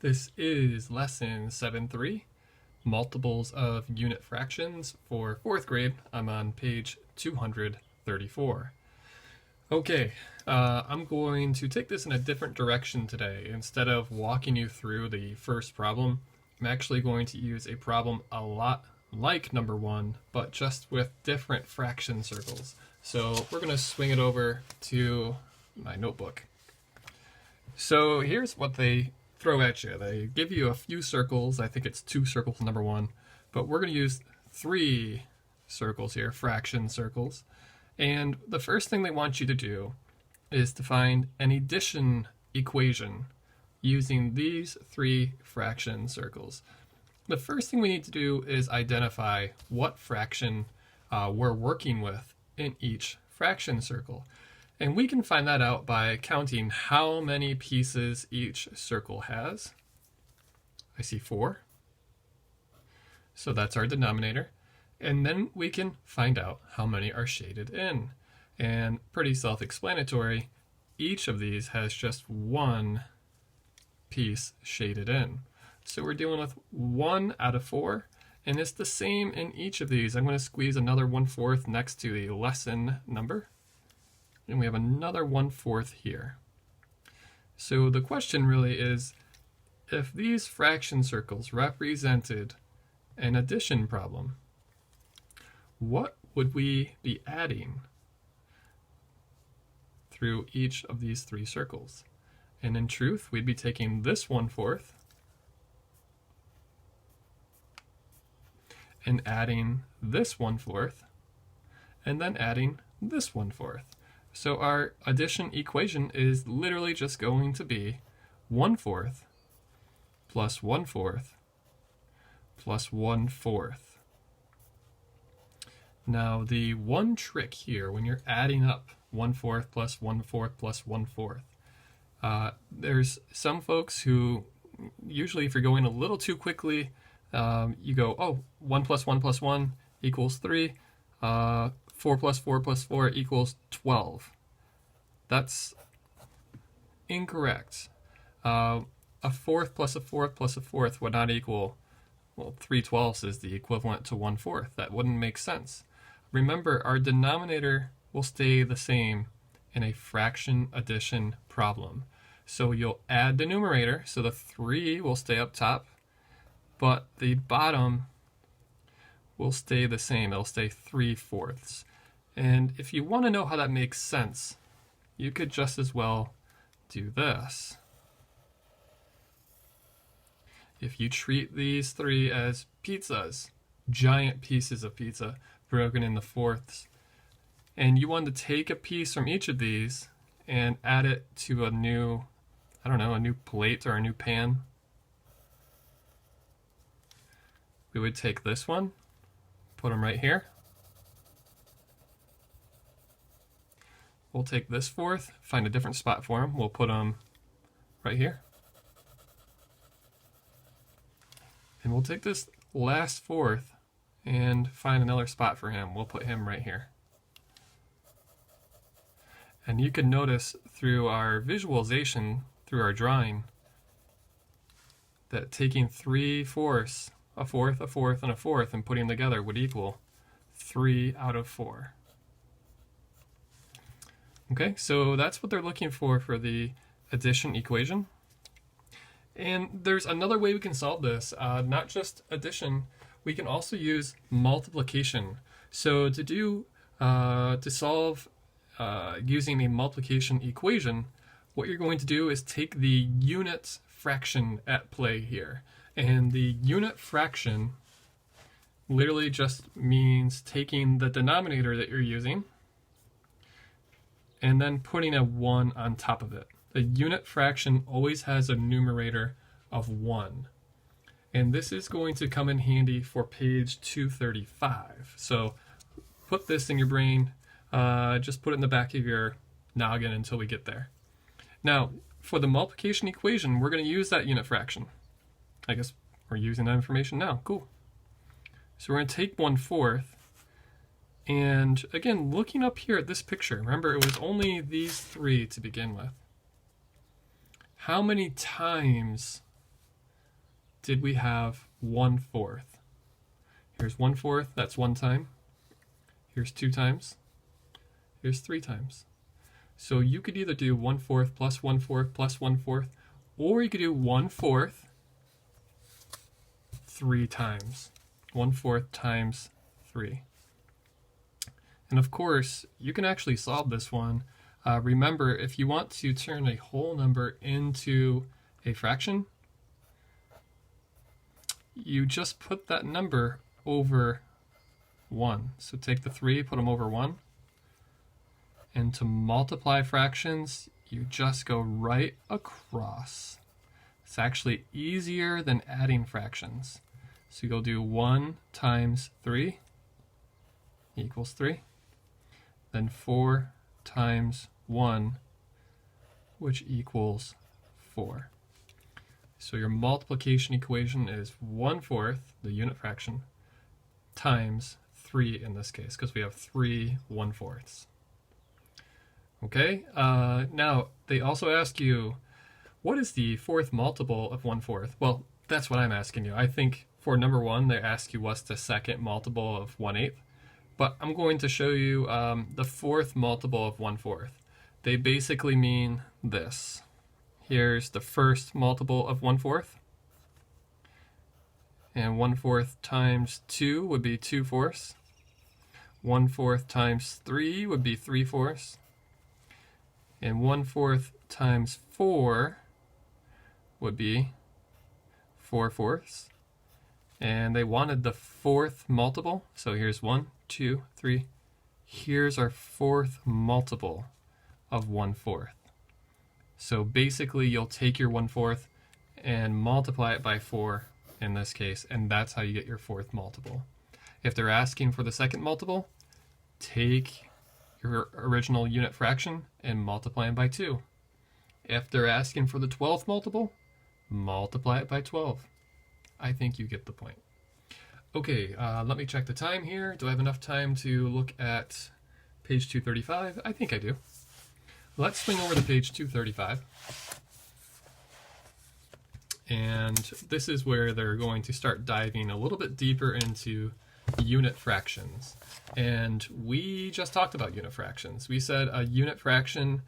This is lesson 7.3, multiples of unit fractions for 4th grade. I'm on page 234. Okay, I'm going to take this in a different direction today. Instead of walking you through the first problem, I'm actually going to use a problem a lot like number 1, but just with different fraction circles. So we're going to swing it over to my notebook. So here's what they throw at you. They give you a few circles. I think it's 2 circles number 1, but we're going to use 3 circles here, fraction circles. And the first thing they want you to do is to find an addition equation using these 3 fraction circles. The first thing we need to do is identify what fraction we're working with in each fraction circle. And we can find that out by counting how many pieces each circle has. I see 4. So that's our denominator. And then we can find out how many are shaded in. And pretty self-explanatory, each of these has just 1 piece shaded in. So we're dealing with 1 out of 4, and it's the same in each of these. I'm going to squeeze another 1/4 next to the lesson number. And we have another 1/4 here. So the question really is, if these fraction circles represented an addition problem, what would we be adding through each of these 3 circles? And in truth, we'd be taking this 1/4 and adding this 1/4, and then adding this 1/4. So our addition equation is literally just going to be 1/4 plus 1/4 plus 1/4. Now the one trick here, when you're adding up 1/4 plus 1/4 plus 1/4, there's some folks who, usually if you're going a little too quickly, you go, oh, 1 plus 1 plus 1 equals 3. 4 plus 4 plus 4 equals 12. That's incorrect. A 4th plus a 4th plus a 4th would not equal, well, 3/12 is the equivalent to 1/4. That wouldn't make sense. Remember, our denominator will stay the same in a fraction addition problem. So you'll add the numerator, so the 3 will stay up top, but the bottom will stay the same. It'll stay 3/4. And if you want to know how that makes sense, you could just as well do this. If you treat these 3 as pizzas, giant pieces of pizza broken into 4ths, and you want to take a piece from each of these and add it to a new, I don't know, a new plate or a new pan, we would take this one, put them right here. We'll take this 4th, find a different spot for them. We'll put them right here. And we'll take this last 4th and find another spot for him. We'll put him right here. And you can notice through our visualization, through our drawing, that taking 3/4, a 4th, a 4th, and a 4th, and putting them together would equal 3 out of 4. Okay, so that's what they're looking for the addition equation. And there's another way we can solve this, not just addition, we can also use multiplication. So to solve using a multiplication equation, what you're going to do is take the unit fraction at play here. And the unit fraction literally just means taking the denominator that you're using and then putting a 1 on top of it. The unit fraction always has a numerator of 1. And this is going to come in handy for page 235. So put this in your brain, just put it in the back of your noggin until we get there. Now, for the multiplication equation, we're going to use that unit fraction. I guess we're using that information now. Cool. So we're going to take 1/4. And again, looking up here at this picture, remember it was only these 3 to begin with. How many times did we have 1/4? Here's 1/4, that's 1 time. Here's 2 times. Here's 3 times. So you could either do 1/4 plus 1/4 plus 1/4, or you could do 1/4 3 times. 1/4 times 3. And of course, you can actually solve this one. Remember, if you want to turn a whole number into a fraction, you just put that number over 1. So take the 3, put them over 1. And to multiply fractions, you just go right across. It's actually easier than adding fractions. So you'll do 1 times 3 equals 3. Then 4 times 1, which equals 4. So your multiplication equation is 1/4, the unit fraction, times 3 in this case, because we have 3 1/4. Okay, now they also ask you, what is the 4th multiple of 1/4? Well, that's what I'm asking you. I think for number 1, they ask you what's the 2nd multiple of 1/8. But I'm going to show you the 4th multiple of 1/4. They basically mean this. Here's the 1st multiple of 1/4. And 1/4 times 2 would be 2/4. 1/4 times 3 would be 3/4. And 1/4 times 4 would be 4/4. And they wanted the 4th multiple. So here's 1, 2, 3. Here's our 4th multiple of 1/4. So basically you'll take your 1/4 and multiply it by 4 in this case, and that's how you get your 4th multiple. If they're asking for the 2nd multiple, take your original unit fraction and multiply it by 2. If they're asking for the 12th multiple, multiply it by 12. I think you get the point. Okay, let me check the time here. Do I have enough time to look at page 235? I think I do. Let's swing over to page 235. And this is where they're going to start diving a little bit deeper into unit fractions. And we just talked about unit fractions. We said a unit fraction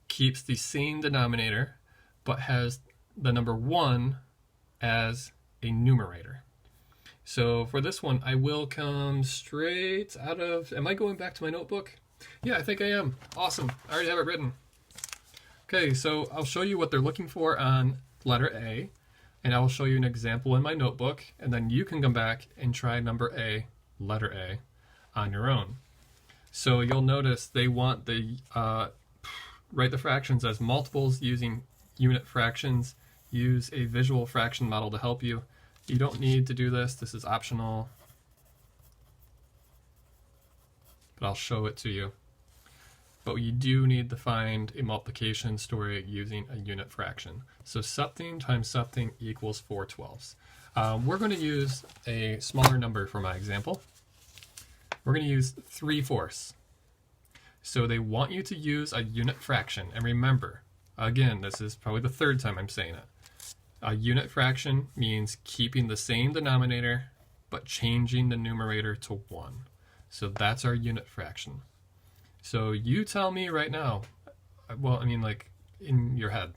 keeps the same denominator, but has the number 1 as a numerator. So for this one, I will come straight out of, am I going back to my notebook? Yeah, I think I am. Awesome. I already have it written. Okay, so I'll show you what they're looking for on letter A, and I will show you an example in my notebook, and then you can come back and try number A, letter A, on your own. So you'll notice they want the write the fractions as multiples using unit fractions. Use a visual fraction model to help you. You don't need to do this. This is optional, but I'll show it to you. But you do need to find a multiplication story using a unit fraction. So something times something equals 4/12. We're going to use a smaller number for my example. We're going to use 3/4. So they want you to use a unit fraction. And remember, again, this is probably the 3rd time I'm saying it. A unit fraction means keeping the same denominator, but changing the numerator to 1. So that's our unit fraction. So you tell me right now, well, I mean, like in your head,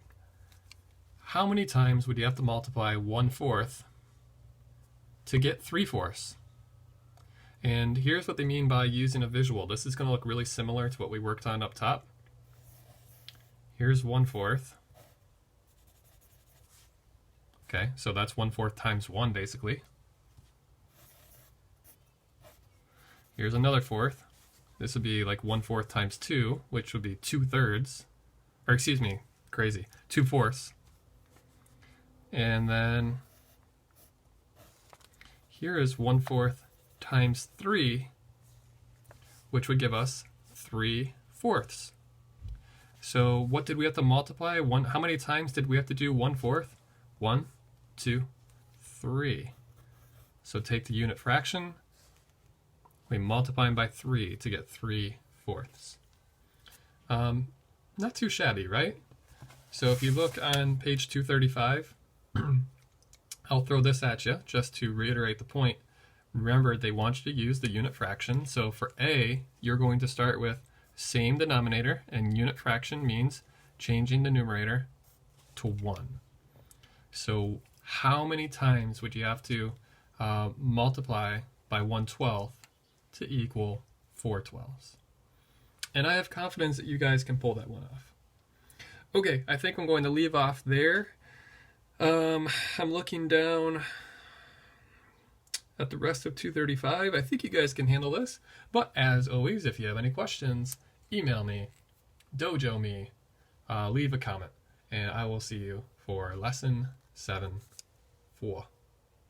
how many times would you have to multiply 1/4 to get 3/4? And here's what they mean by using a visual. This is going to look really similar to what we worked on up top. Here's 1/4. Okay, so that's 1/4 times 1, basically. Here's another 4th. This would be like 1/4 times 2, which would be 2/3. Or excuse me, crazy, 2/4. And then here is 1/4 times 3, which would give us 3/4. So what did we have to multiply? How many times did we have to do 1/4? 1, 2, 3. So take the unit fraction, we multiply them by 3 to get 3/4. Not too shabby, right? So if you look on page 235, I'll throw this at you just to reiterate the point. Remember, they want you to use the unit fraction. So for A, you're going to start with same denominator, and unit fraction means changing the numerator to 1. So how many times would you have to multiply by 1/12 to equal 4/12? And I have confidence that you guys can pull that one off. Okay, I think I'm going to leave off there. I'm looking down at the rest of 235. I think you guys can handle this. But as always, if you have any questions, email me, dojo me, leave a comment, and I will see you for lesson 7-4.